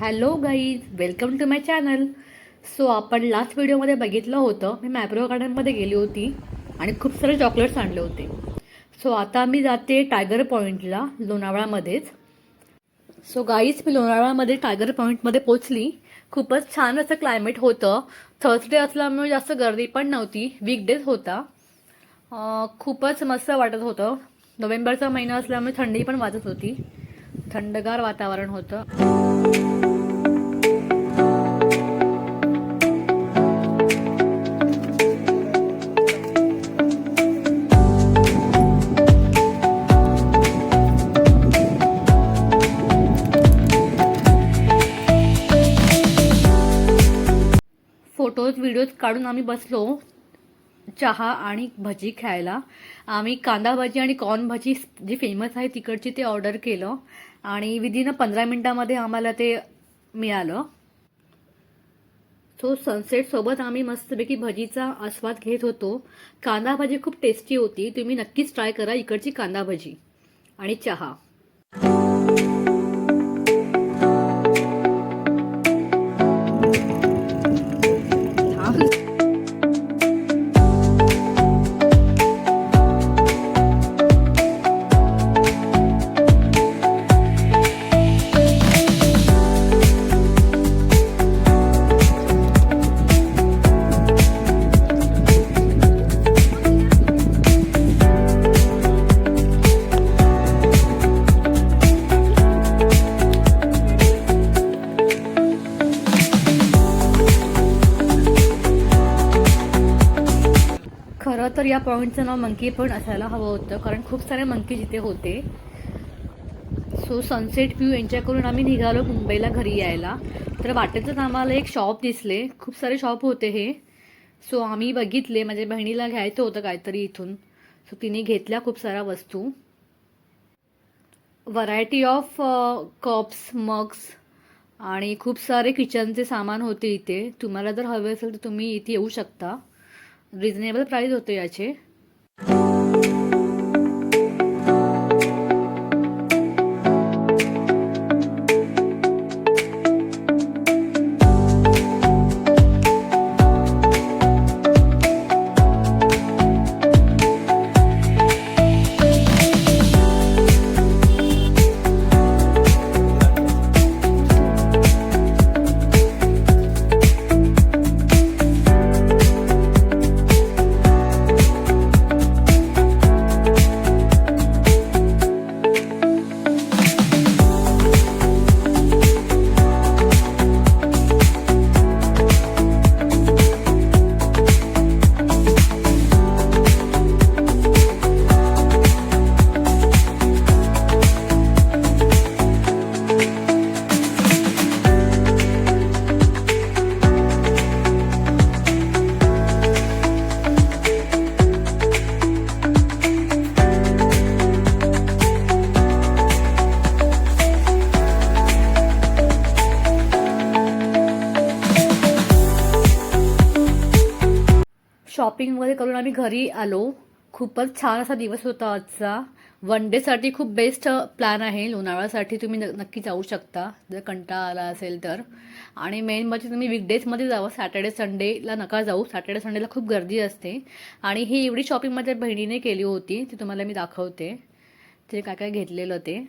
Hello guys, welcome to my channel. So आपण last व्हिडिओमध्ये बघितलं होतं, मी मॅप्रो गार्डनमध्ये गेली होती आणि खूप सारे चॉकलेट्स आणले होते. सो आता मी जाते टायगर पॉईंटला, लोणावळामध्येच. सो गाईज, मी लोणावळामध्ये टायगर पॉईंटमध्ये पोचली. खूपच छान असं क्लायमेट होतं. थर्सडे असल्यामुळे जास्त गर्दी पण नव्हती, वीकडेज होता. खूपच मस्त वाटत होतं. नोव्हेंबरचा महिना असल्यामुळे थंडी पण वाजत होती. थंडगार वातावरण होतं. फोटोज व्हिडिओज काढून आम्ही बसलो चहा आणि भजी खायला. आम्ही कांदा भजी आणि कॉर्न भजी जी फेमस आहे तिकडची ते ऑर्डर केलं आणि विदिन 15 मिनिटांमध्ये आम्हाला ते मिळालं. सो सनसेट सोबत आम्ही मस्तपैकी भजीचा आस्वाद घेत होतो. कांदा भजी खूप टेस्टी होती. तुम्ही नक्कीच ट्राय करा इकडची कांदा भजी आणि चहा. खरं तर या पॉईंटचं नाव मंकी पॉईंट असायला हवं होतं, कारण खूप सारे मंकी जिथे होते. सो सनसेट व्ह्यू एन्जॉय करून आम्ही निघालो मुंबईला घरी यायला. तर वाटेतच आम्हाला एक शॉप दिसले. खूप सारे शॉप होते हे. सो आम्ही बघितले. माझ्या बहिणीला घ्यायचं होतं काहीतरी इथून. सो तिने घेतल्या खूप साऱ्या वस्तू. व्हरायटी ऑफ कप्स, मग्स आणि खूप सारे किचनचे सामान होते इथे. तुम्हाला जर हवे असेल तर तुम्ही इथे येऊ शकता. रिझनेबल प्राइस होते याचे. शॉपिंग वगैरे करून आम्ही घरी आलो. खूपच छान असा दिवस होता आजचा. वन डेसाठी खूप बेस्ट प्लॅन आहे. लोणावळ्यासाठी तुम्ही नक्की जाऊ शकता जर कंटाळा आला असेल तर. आणि मेन म्हणजे तुम्ही वीकडेजमध्ये जावं, सॅटर्डे संडेला नका जाऊ. सॅटर्डे संडेला खूप गर्दी असते. आणि ही एवढी शॉपिंग माझ्या बहिणीने केली होती, ती तुम्हाला मी दाखवते. तिने काय काय घेतलेलं ते.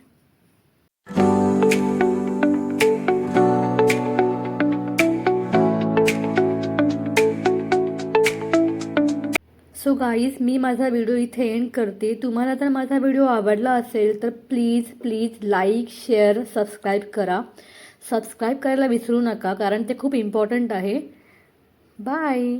सो गाईज, मी माझा व्हिडिओ इथे एंड करते. तुम्हाला जर माझा व्हिडिओ आवडला असेल तर प्लीज लाईक, शेअर, सबस्क्राईब करा. सबस्क्राईब करायला विसरू नका, कारण ते खूप इम्पॉर्टंट आहे. बाय.